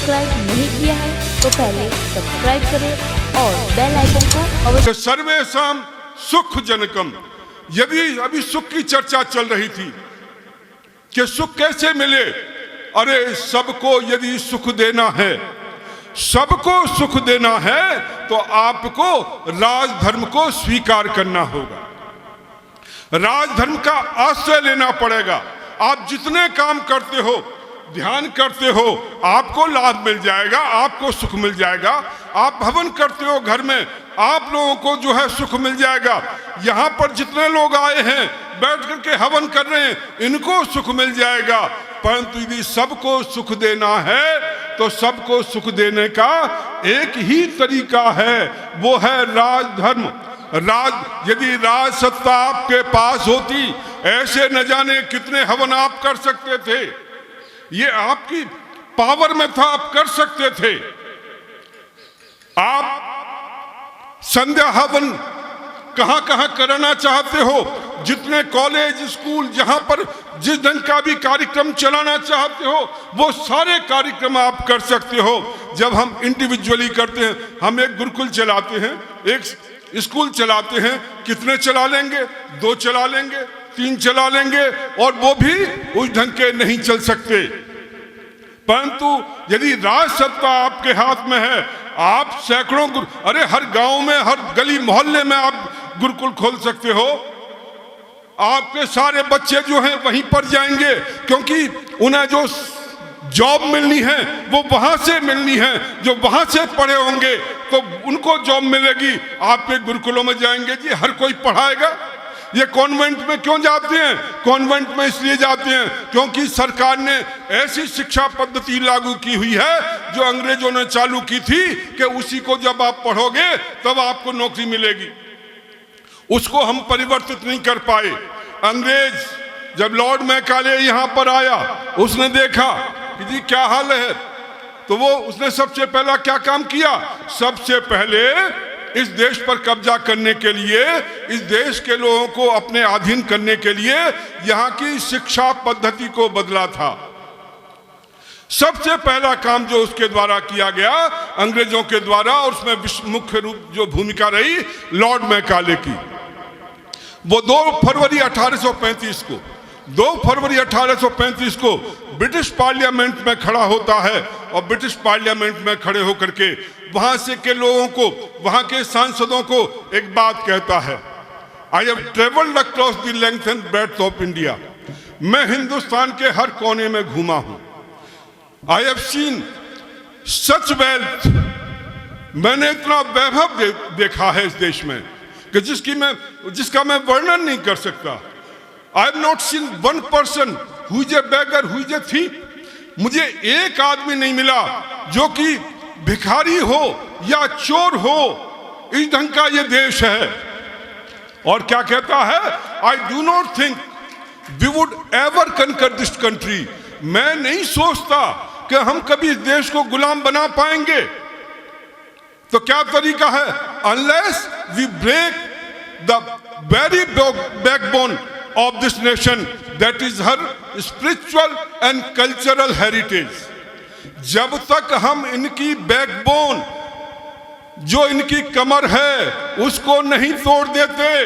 Subscribe नहीं किया है तो पहले सब्सक्राइब करें और बेल आइकन को अवश्य। सर्वेषां सुख जनकम। यदि अभी सुख की चर्चा चल रही थी कि सुख कैसे मिले, अरे सबको यदि सुख देना है, सबको सुख देना है तो आपको राजधर्म को स्वीकार करना होगा, राजधर्म का आश्रय लेना पड़ेगा। आप जितने काम करते हो, ध्यान करते हो, आपको लाभ मिल जाएगा, आपको सुख मिल जाएगा। आप हवन करते हो घर में, आप लोगों को जो है सुख मिल जाएगा। यहाँ पर जितने लोग आए हैं बैठ करके हवन कर रहे हैं, इनको सुख मिल जाएगा। परंतु यदि सबको सुख देना है तो सबको सुख देने का एक ही तरीका है, वो है राजधर्म। यदि राज सत्ता आपके पास होती, ऐसे न जाने कितने हवन आप कर सकते थे, ये आपकी पावर में था, आप कर सकते थे। आप संध्या हवन कहां कहां कराना चाहते हो, जितने कॉलेज स्कूल जहां पर जिस ढंग का भी कार्यक्रम चलाना चाहते हो, वो सारे कार्यक्रम आप कर सकते हो। जब हम इंडिविजुअली करते हैं, हम एक गुरुकुल चलाते हैं, एक स्कूल चलाते हैं, कितने चला लेंगे? 2 चला लेंगे, 3 चला लेंगे, और वो भी उस ढंग के नहीं चल सकते। परंतु यदि राज सत्ता आपके हाथ में है, आप सैकड़ों अरे हर गांव में, हर गली मोहल्ले में आप गुरुकुल खोल सकते हो। आपके सारे बच्चे जो हैं वहीं पर जाएंगे, क्योंकि उन्हें जो जॉब मिलनी है वो वहां से मिलनी है। जो वहां से पढ़े होंगे तो उनको जॉब मिलेगी। आपके गुरुकुलों में जाएंगे, जी हर कोई पढ़ाएगा। ये कॉन्वेंट में क्यों जाते हैं? कॉन्वेंट में इसलिए जाते हैं क्योंकि सरकार ने ऐसी शिक्षा पद्धति लागू की हुई है जो अंग्रेजों ने चालू की थी कि उसी को जब आप पढ़ोगे तब आपको नौकरी मिलेगी। उसको हम परिवर्तित नहीं कर पाए। अंग्रेज जब लॉर्ड मैकाले यहाँ पर आया, उसने देखा कि जी क्या हाल है, तो वो उसने सबसे पहला क्या काम किया? सबसे पहले इस देश पर कब्जा करने के लिए, इस देश के लोगों को अपने अधीन करने के लिए यहाँ की शिक्षा पद्धति को बदला था। सबसे पहला काम जो उसके द्वारा किया गया, अंग्रेजों के द्वारा, और उसमें मुख्य रूप जो भूमिका रही लॉर्ड मैकाले की, वो 2 फरवरी 1835 को ब्रिटिश पार्लियामेंट में खड़ा होता है। और ब्रिटिश पार्लियामेंट में खड़े होकर के वहां से के लोगों को, वहां के सांसदों को एक बात कहता है, I have travelled across the length and breadth of India. मैं हिंदुस्तान के हर कोने में घूमा हूं। I have seen such wealth. मैंने इतना वैभव देखा है इस देश में कि जिसका मैं वर्णन नहीं कर सकता। I have not seen one person who is a beggar, who is a thief. मुझे एक आदमी नहीं मिला जो कि भिखारी हो या चोर हो। इस ढंग का ये देश है। और क्या कहता है? I do not think we would ever conquer this country. मैं नहीं सोचता कि हम कभी इस देश को गुलाम बना पाएंगे। तो क्या तरीका है? Unless we break the very backbone of this nation, that is her spiritual and cultural heritage. जब तक हम इनकी बैकबोन, जो इनकी कमर है, उसको नहीं तोड़ देते,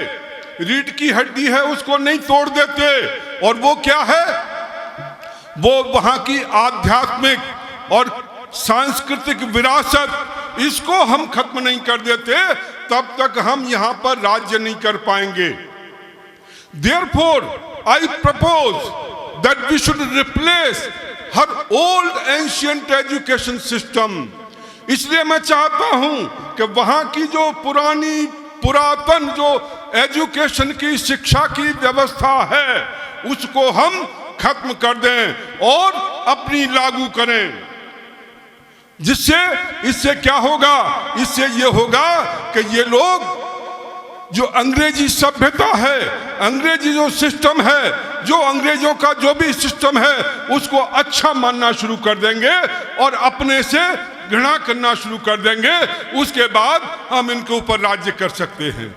रीढ़ की हड्डी है उसको नहीं तोड़ देते, और वो क्या है? वो वहां की आध्यात्मिक और सांस्कृतिक विरासत, इसको हम खत्म नहीं कर देते, तब तक हम यहां पर राज्य नहीं कर पाएंगे। Therefore, I propose that we should replace her old ancient education system. इसलिए मैं चाहता हूं कि वहां की जो पुरातन जो एजुकेशन की शिक्षा की व्यवस्था है, उसको हम खत्म कर दें और अपनी लागू करें। इससे क्या होगा? इससे ये होगा कि ये लोग जो अंग्रेजी सभ्यता है, अंग्रेजी जो सिस्टम है, जो अंग्रेजों का जो भी सिस्टम है, उसको अच्छा मानना शुरू कर देंगे और अपने से घृणा करना शुरू कर देंगे। उसके बाद हम इनके ऊपर राज्य कर सकते हैं।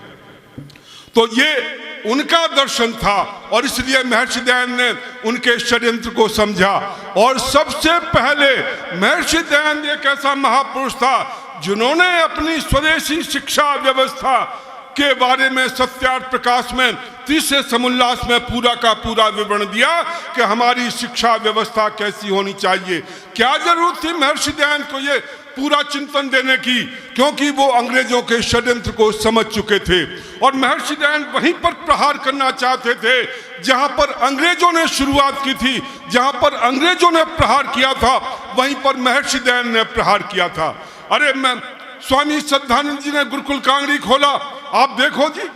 तो ये उनका दर्शन था और इसलिए महर्षि दयानंद ने उनके षड्यंत्र को समझा। और सबसे पहले महर्षि दयानंद एक ऐसा महापुरुष था जिन्होंने अपनी स्वदेशी शिक्षा व्यवस्था के बारे में सत्यार्थ प्रकाश में तीसरे समुल्लास में पूरा का पूरा विवरण दिया कि हमारी शिक्षा व्यवस्था कैसी होनी चाहिए। क्या जरूरत थी महर्षि दयानंद को ये पूरा चिंतन देने की, क्योंकि वो अंग्रेजों के षड्यंत्र को समझ चुके थे। और महर्षि दयानंद वहीं पर प्रहार करना चाहते थे जहां पर अंग्रेजों ने शुरुआत की थी, जहां पर अंग्रेजों ने प्रहार किया था वहीं पर महर्षि दयानंद ने प्रहार किया था। अरे मैं स्वामी श्रद्धानंद जी ने गुरुकुल कांगड़ी खोला, आप देखो जी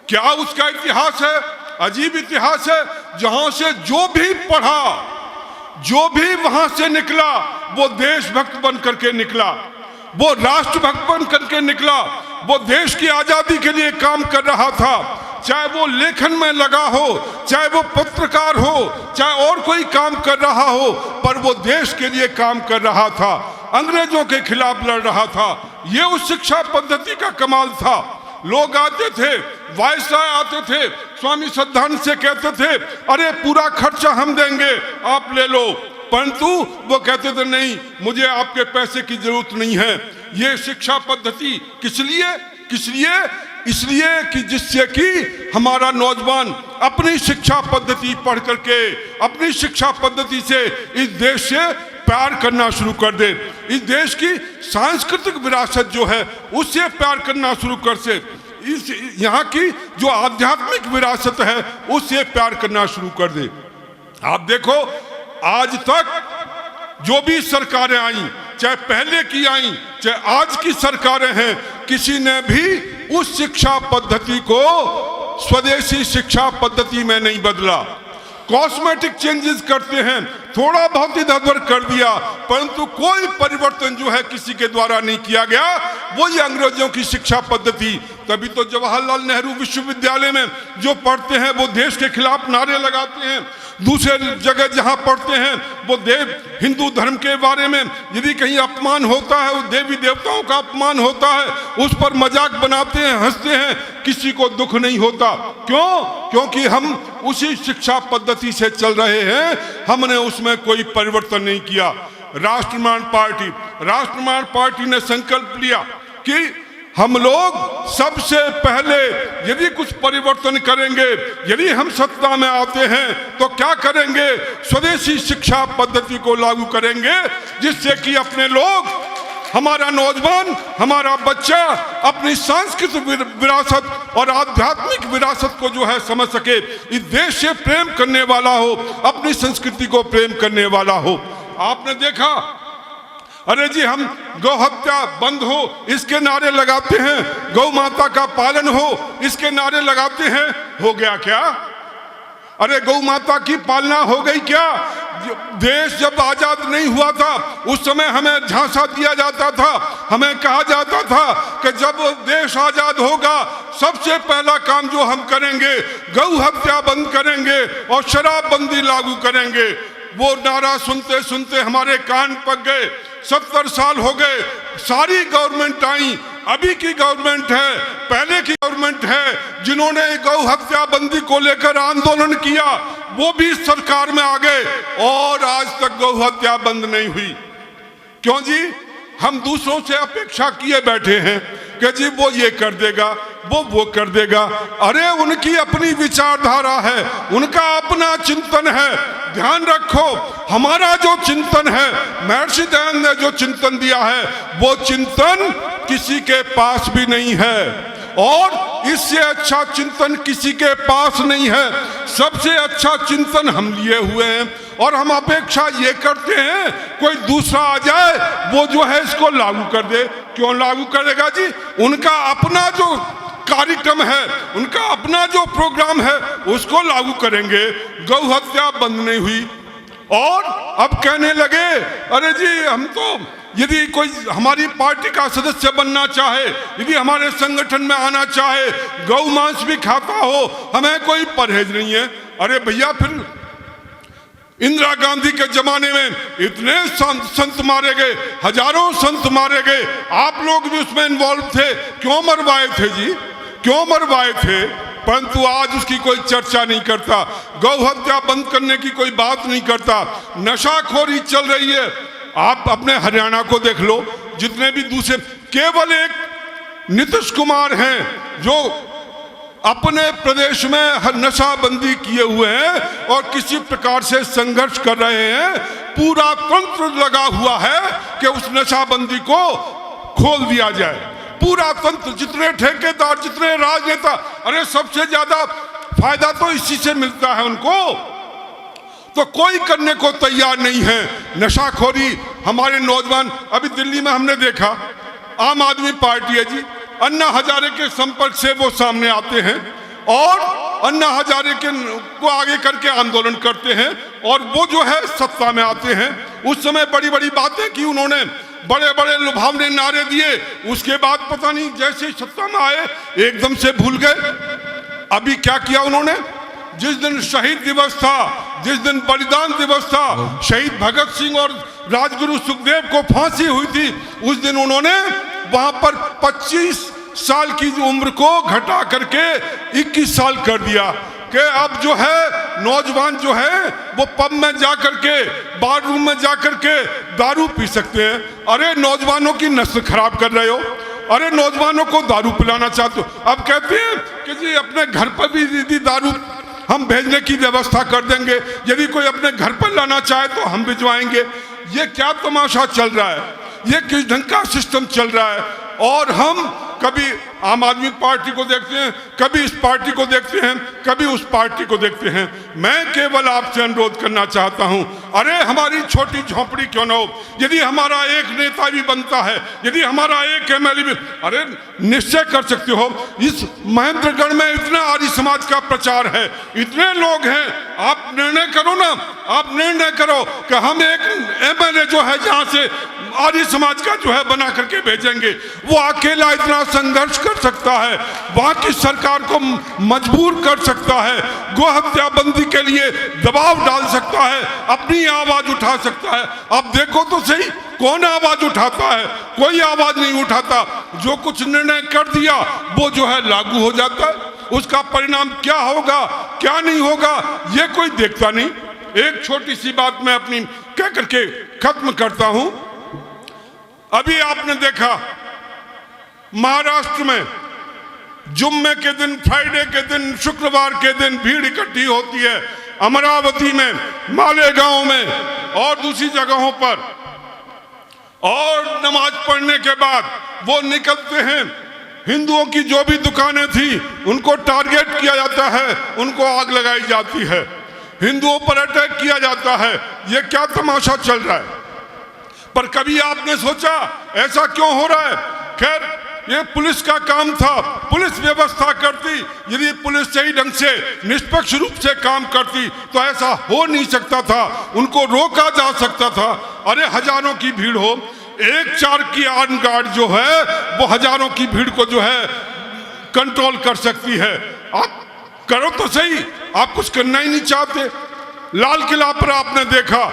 क्या उसका इतिहास है, अजीब इतिहास है। जहां से जो भी पढ़ा, जो भी वहां से निकला वो देशभक्त बन करके निकला, वो राष्ट्रभक्त बन करके निकला, वो देश की आजादी के लिए काम कर रहा था। चाहे वो लेखन में लगा हो, चाहे वो पत्रकार हो, चाहे और कोई काम कर रहा हो, पर वो देश के लिए काम कर रहा था, अंग्रेजों के खिलाफ लड़ रहा था। ये उस शिक्षा पद्धति का कमाल था। लोग आते थे, वायसराय आते थे, स्वामी श्रद्धानंद से कहते थे अरे पूरा खर्चा हम देंगे, आप ले लो, परंतु वो कहते थे नहीं, मुझे आपके पैसे की जरूरत नहीं है। ये शिक्षा पद्धति किस लिए इसलिए कि जिससे कि हमारा नौजवान अपनी शिक्षा पद्धति पढ़ करके अपनी शिक्षा पद्धति से इस देश से प्यार करना शुरू कर दे, इस देश की सांस्कृतिक विरासत जो है उससे प्यार करना शुरू कर से, इस यहाँ की जो आध्यात्मिक विरासत है उससे प्यार करना शुरू कर दे। आप देखो आज तक जो भी सरकारें आई, चाहे पहले की आई चाहे आज की सरकारें हैं, किसी ने भी उस शिक्षा पद्धति को स्वदेशी शिक्षा पद्धति में नहीं बदला। कॉस्मेटिक चेंजेस करते हैं, थोड़ा बहुत इधर उधर कर दिया, परंतु कोई परिवर्तन जो है किसी के द्वारा नहीं किया गया। वही अंग्रेजों की शिक्षा पद्धति। तभी तो जवाहरलाल नेहरू विश्वविद्यालय में जो पढ़ते हैं वो देश के खिलाफ नारे लगाते हैं, दूसरे जगह जहां पढ़ते हैं वो हिंदू धर्म के बारे में यदि कहीं अपमान होता है, वो देवी देवताओं का अपमान होता है, उस पर मजाक बनाते हैं, हंसते हैं, किसी को दुख नहीं होता। क्यों? क्योंकि हम उसी शिक्षा पद्धति से चल रहे हैं, हमने उसमें कोई परिवर्तन नहीं किया। राष्ट्रमान पार्टी ने संकल्प लिया कि हम लोग सबसे पहले यदि कुछ परिवर्तन करेंगे, यदि हम सत्ता में आते हैं तो क्या करेंगे, स्वदेशी शिक्षा पद्धति को लागू करेंगे, जिससे कि अपने लोग, हमारा नौजवान, हमारा बच्चा अपनी सांस्कृतिक विरासत और आध्यात्मिक विरासत को जो है समझ सके, इस देश से प्रेम करने वाला हो, अपनी संस्कृति को प्रेम करने वाला हो। आपने देखा, अरे जी हम गौ हत्या बंद हो इसके नारे लगाते हैं, गौ माता का पालन हो इसके नारे लगाते हैं, हो गया क्या? अरे गौ माता की पालना हो गई क्या? देश जब आजाद नहीं हुआ था उस समय हमें झांसा दिया जाता था, हमें कहा जाता था कि जब देश आजाद होगा सबसे पहला काम जो हम करेंगे गौ हत्या बंद करेंगे और शराबबंदी लागू करेंगे। वो नारा सुनते सुनते हमारे कान पक गए। 70 साल हो गए, सारी गवर्नमेंट आई, अभी की गवर्नमेंट है, पहले की गवर्नमेंट है, जिन्होंने गौ हत्या बंदी को लेकर आंदोलन किया वो भी सरकार में आ गए और आज तक गौ हत्या बंद नहीं हुई। क्यों जी? हम दूसरों से अपेक्षा किए बैठे हैं कि जी वो ये कर देगा, वो कर देगा। अरे उनकी अपनी विचारधारा है, उनका अपना चिंतन है। ध्यान रखो, हमारा जो चिंतन है, महर्षि दयानंद ने जो चिंतन दिया है वो चिंतन किसी के पास भी नहीं है और इससे अच्छा चिंतन किसी के पास नहीं है। सबसे अच्छा चिंतन हम लिए हुए हैं और हम अपेक्षा ये करते हैं कोई दूसरा आ जाए वो जो है इसको लागू कर दे। क्यों लागू करेगा जी? उनका अपना जो कार्यक्रम है, उनका अपना जो प्रोग्राम है उसको लागू करेंगे। गौ हत्या बंद नहीं हुई और अब कहने लगे अरे जी हम तो यदि कोई हमारी पार्टी का सदस्य बनना चाहे, यदि हमारे संगठन में आना चाहे, गौ मांस भी खाता हो, हमें कोई परहेज नहीं है। अरे भैया फिर इंदिरा गांधी के जमाने में इतने संत मारे गए, हजारों संत मारे गए, आप लोग भी उसमें इन्वॉल्व थे, क्यों मरवाए थे जी? क्यों मरवाए थे? परंतु आज उसकी कोई चर्चा नहीं करता, गौ हत्या बंद करने की कोई बात नहीं करता, नशाखोरी चल रही है। आप अपने हरियाणा को देख लो, जितने भी दूसरे, केवल एक नीतीश कुमार हैं जो अपने प्रदेश में नशाबंदी किए हुए हैं और किसी प्रकार से संघर्ष कर रहे हैं। पूरा तंत्र लगा हुआ है कि उस नशाबंदी को खोल दिया जाए। पूरा तंत्र, जितने ठेकेदार, जितने राजनेता, अरे सबसे ज्यादा फायदा तो इसी से मिलता है उनको, तो कोई करने को तैयार नहीं है। नशाखोरी, हमारे नौजवान, अभी दिल्ली में हमने देखा, आम आदमी पार्टी है जी, अन्ना हजारे के संपर्क से वो सामने आते हैं और अन्ना हजारे के को आगे करके आंदोलन करते हैं और वो जो है सत्ता में आते हैं। उस समय बड़ी बड़ी बातें की उन्होंने, बड़े बड़े लुभावने नारे दिए, उसके बाद पता नहीं जैसे सत्ता में आए एकदम से भूल गए। अभी क्या किया उन्होंने? जिस दिन शहीद दिवस था, जिस दिन बलिदान दिवस था, शहीद भगत सिंह और राजगुरु सुखदेव को फांसी हुई थी, उस दिन उन्होंने वहां पर 25 साल की उम्र को घटा करके 21 साल कर दिया कि अब जो है नौजवान जो है वो पब में जाकर के, बार रूम में जाकर के दारू पी सकते हैं। अरे नौजवानों की नस्ल खराब कर रहे हो, अरे नौजवानों को दारू पिलाना चाहते हो। अब कहते हैं कि जी अपने घर पर भी दीदी दारू हम भेजने की व्यवस्था कर देंगे, यदि कोई अपने घर पर लाना चाहे तो हम भिजवाएंगे। ये क्या तमाशा चल रहा है? ये किस ढंग का सिस्टम चल रहा है? और हम कभी आम आदमी पार्टी को देखते हैं, कभी इस पार्टी को देखते हैं, कभी उस पार्टी को देखते हैं। मैं केवल आपसे अनुरोध करना चाहता हूं, अरे हमारी छोटी झोंपड़ी क्यों ना हो, यदि हमारा एक नेता भी बनता है, यदि हमारा एक एमएलए भी, अरे निश्चय कर सकते हो, इस महेंद्रगढ़ में इतना आर्य समाज का प्रचार है, इतने लोग हैं, आप निर्णय करो ना, आप निर्णय करो कि हम एक एमएलए जो है जहां से आर्य समाज का जो है बना करके भेजेंगे। वो अकेला इतना संघर्ष कर सकता है, वहां की सरकार को मजबूर कर सकता है, गो हत्या बंदी के लिए दबाव डाल सकता है, अपनी आवाज उठा सकता है। अब देखो तो सही, कौन आवाज उठाता है? कोई आवाज नहीं उठाता। जो कुछ निर्णय कर दिया वो जो है लागू हो जाता है, उसका परिणाम क्या होगा क्या नहीं होगा ये कोई देखता नहीं। एक छोटी सी बात मैं अपनी कह करके खत्म करता हूं। अभी आपने देखा महाराष्ट्र में जुम्मे के दिन, फ्राइडे के दिन, शुक्रवार के दिन भीड़ इकट्ठी होती है, अमरावती में, मालेगांव में और दूसरी जगहों पर, और नमाज पढ़ने के बाद वो निकलते हैं। हिंदुओं की जो भी दुकानें थी उनको टारगेट किया जाता है, उनको आग लगाई जाती है, हिंदुओं पर अटैक किया जाता है। ये क्या तमाशा चल रहा है? पर कभी आपने सोचा ऐसा क्यों हो रहा है? खैर ये पुलिस का काम था, पुलिस व्यवस्था करती, यदि पुलिस सही ढंग से निष्पक्ष रूप से काम करती तो ऐसा हो नहीं सकता था, उनको रोका जा सकता था। अरे हजारों की भीड़ हो, एक 4 की आर्म गार्ड जो है वो हजारों की भीड़ को जो है कंट्रोल कर सकती है। आप करो तो सही, आप कुछ करना ही नहीं चाहते। लाल किला पर आपने देखा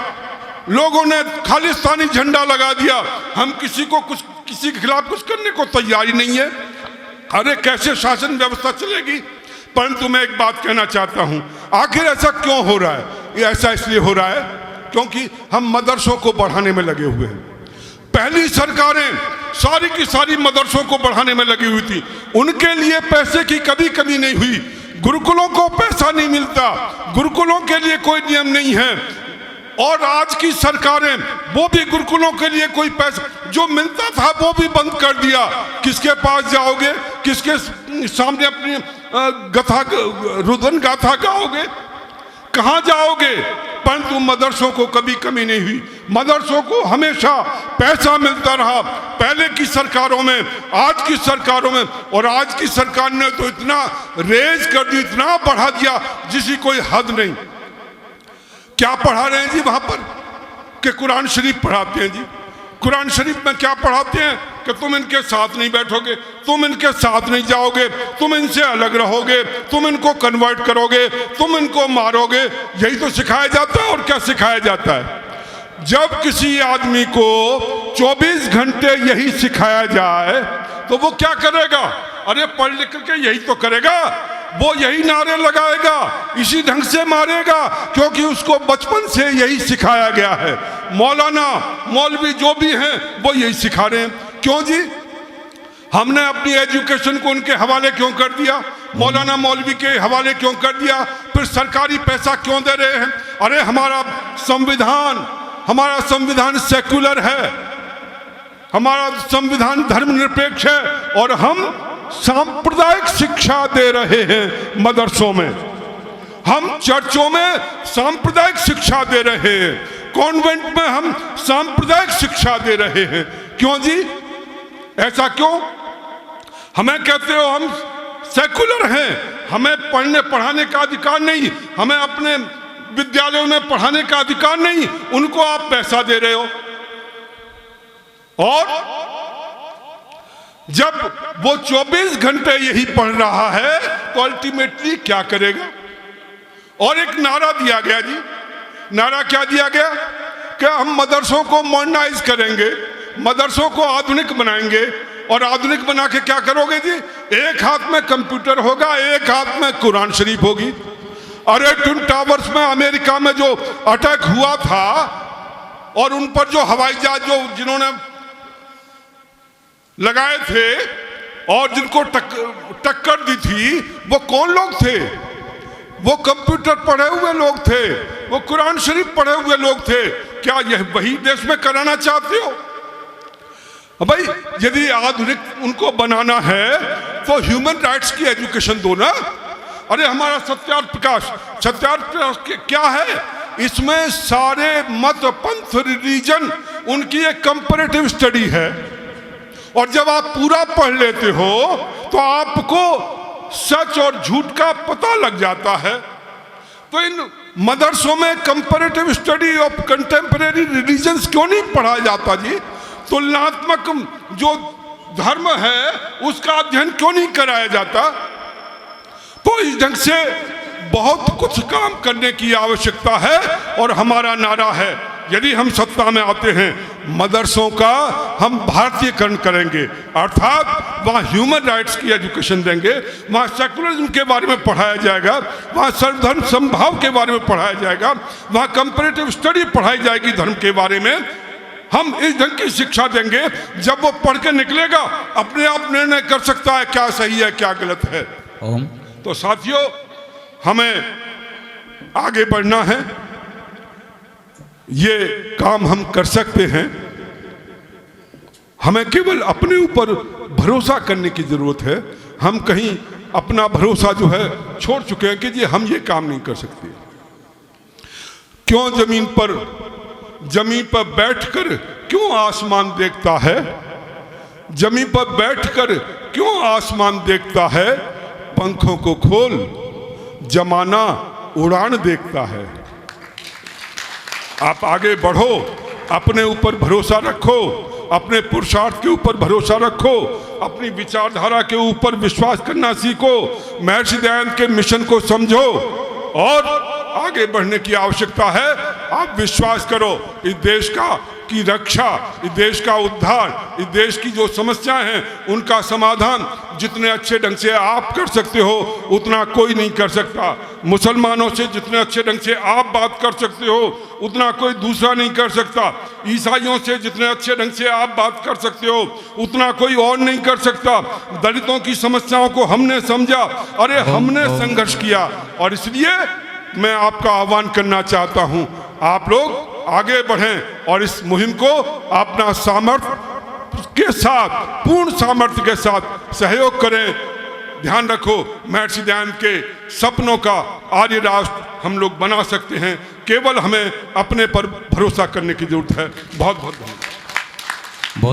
लोगों ने खालिस्तानी झंडा लगा दिया, हम किसी के खिलाफ कुछ करने को तैयार ही नहीं है। अरे कैसे शासन व्यवस्था चलेगी? परंतु मैं एक बात कहना चाहता हूं, आखिर ऐसा क्यों हो रहा है? ये ऐसा इसलिए हो रहा है क्योंकि हम मदरसों को बढ़ाने में लगे हुए हैं। पहली सरकारें सारी की सारी मदरसों को बढ़ाने में लगी हुई थी, उनके लिए पैसे की कभी कमी नहीं हुई। गुरुकुलों को पैसा नहीं मिलता, गुरुकुलों के लिए कोई नियम नहीं है। और आज की सरकारें वो भी गुरुकुलों के लिए कोई पैसा जो मिलता था वो भी बंद कर दिया। किसके पास जाओगे? किसके सामने अपनी रुदन गाथा गाओगे? कहाँ जाओगे? परंतु मदरसों को कभी कमी नहीं हुई, मदरसों को हमेशा पैसा मिलता रहा, पहले की सरकारों में, आज की सरकारों में। और आज की सरकार ने तो इतना रेज कर दी, इतना बढ़ा दिया जिसकी कोई हद नहीं। क्या पढ़ा रहे हैं जी वहां पर? कि कुरान शरीफ पढ़ाते हैं जी। कुरान शरीफ में क्या पढ़ाते हैं कि तुम इनके साथ नहीं बैठोगे, तुम इनके साथ नहीं जाओगे, तुम इनसे अलग रहोगे, तुम इनको कन्वर्ट करोगे, तुम इनको मारोगे। यही तो सिखाया जाता है। और क्या सिखाया जाता है? जब किसी आदमी को 24 घंटे यही सिखाया जाए तो वो क्या करेगा? अरे पढ़ लिख करके यही तो करेगा। वो यही नारे लगाएगा, इसी ढंग से मारेगा, क्योंकि उसको बचपन से यही सिखाया गया है। मौलाना मौलवी जो भी हैं वो यही सिखा रहे हैं। क्यों जी? हमने अपनी एजुकेशन को उनके हवाले क्यों कर दिया? मौलाना मौलवी के हवाले क्यों कर दिया? फिर सरकारी पैसा क्यों दे रहे हैं? अरे हमारा संविधान सेक्युलर है, हमारा संविधान धर्मनिरपेक्ष है, और हम सांप्रदायिक शिक्षा दे रहे हैं मदरसों में, हम चर्चों में सांप्रदायिक शिक्षा दे रहे हैं, कॉन्वेंट में हम सांप्रदायिक शिक्षा दे रहे हैं। क्यों जी? ऐसा क्यों? हमें कहते हो हम सेकुलर हैं, हमें पढ़ने पढ़ाने का अधिकार नहीं, हमें अपने विद्यालयों में पढ़ाने का अधिकार नहीं, उनको आप पैसा दे रहे हो। और जब वो 24 घंटे यही पढ़ रहा है तो अल्टीमेटली क्या करेगा? और एक नारा दिया गया जी, नारा क्या दिया गया कि हम मदरसों को मॉडर्नाइज करेंगे, मदरसों को आधुनिक बनाएंगे। और आधुनिक बना के क्या करोगे जी? एक हाथ में कंप्यूटर होगा, एक हाथ में कुरान शरीफ होगी। अरे ट्विन टावर्स में अमेरिका में जो अटैक हुआ था और उन पर जो हवाई जहाज जो जिन्होंने लगाए थे और जिनको टक्कर दी थी, वो कौन लोग थे? वो कंप्यूटर पढ़े हुए लोग थे, वो कुरान शरीफ पढ़े हुए लोग थे। क्या यह वही देश में कराना चाहते हो? भाई यदि आधुनिक उनको बनाना है तो ह्यूमन राइट्स की एजुकेशन दो ना। अरे हमारा सत्यार्थ प्रकाश क्या है? इसमें सारे मत, पंथ, रिलीजन, उनकी एक कंपैरेटिव स्टडी है। और जब आप पूरा पढ़ लेते हो तो आपको सच और झूठ का पता लग जाता है। तो इन मदरसों में comparative study of contemporary religions क्यों नहीं पढ़ाया जाता जी? तुलनात्मक जो धर्म है उसका अध्ययन क्यों नहीं कराया जाता? तो इस ढंग से बहुत कुछ काम करने की आवश्यकता है। और हमारा नारा है, यदि हम सत्ता में आते हैं, मदरसों का हम भारतीयकरण करेंगे, अर्थात वहाँ ह्यूमन राइट्स की एजुकेशन देंगे, वहाँ सेकुलरिज्म के बारे में पढ़ाया जाएगा, वहाँ सर्वधर्म समभाव के बारे में पढ़ाया जाएगा, वहाँ कंपैरेटिव स्टडी पढ़ाई जाएगी धर्म के बारे में। हम इस ढंग की शिक्षा देंगे, जब वो पढ़ के निकलेगा अपने आप निर्णय कर सकता है क्या सही है क्या गलत है। तो साथियों, हमें आगे बढ़ना है, ये काम हम कर सकते हैं। हमें केवल अपने ऊपर भरोसा करने की जरूरत है। हम कहीं अपना भरोसा जो है छोड़ चुके हैं कि जी हम ये काम नहीं कर सकते। क्यों जमीन पर बैठकर क्यों आसमान देखता है? जमीन पर बैठकर क्यों आसमान देखता है? पंखों को खोल, जमाना उड़ान देखता है। आप आगे बढ़ो, अपने ऊपर भरोसा रखो, अपने पुरुषार्थ के ऊपर भरोसा रखो, अपनी विचारधारा के ऊपर विश्वास करना सीखो, महर्षि दयानंद के मिशन को समझो और आगे बढ़ने की आवश्यकता है। आप विश्वास करो, इस देश की रक्षा, इस देश का उद्धार, इस देश की जो समस्याएं हैं उनका समाधान जितने अच्छे ढंग से आप कर सकते हो उतना कोई नहीं कर सकता। मुसलमानों से जितने अच्छे ढंग से आप बात कर सकते हो उतना कोई दूसरा नहीं कर सकता। ईसाइयों से जितने अच्छे ढंग से आप बात कर सकते हो उतना कोई और नहीं कर सकता। दलितों की समस्याओं को हमने समझा, अरे हमने संघर्ष किया। और इसलिए मैं आपका आह्वान करना चाहता हूं, आप लोग आगे बढ़ें और इस मुहिम को अपना सामर्थ्य के साथ, पूर्ण सामर्थ्य के साथ सहयोग करें। ध्यान रखो, महर्षि दयानंद के सपनों का आर्य राष्ट्र हम लोग बना सकते हैं, केवल हमें अपने पर भरोसा करने की जरूरत है। बहुत बहुत धन्यवाद।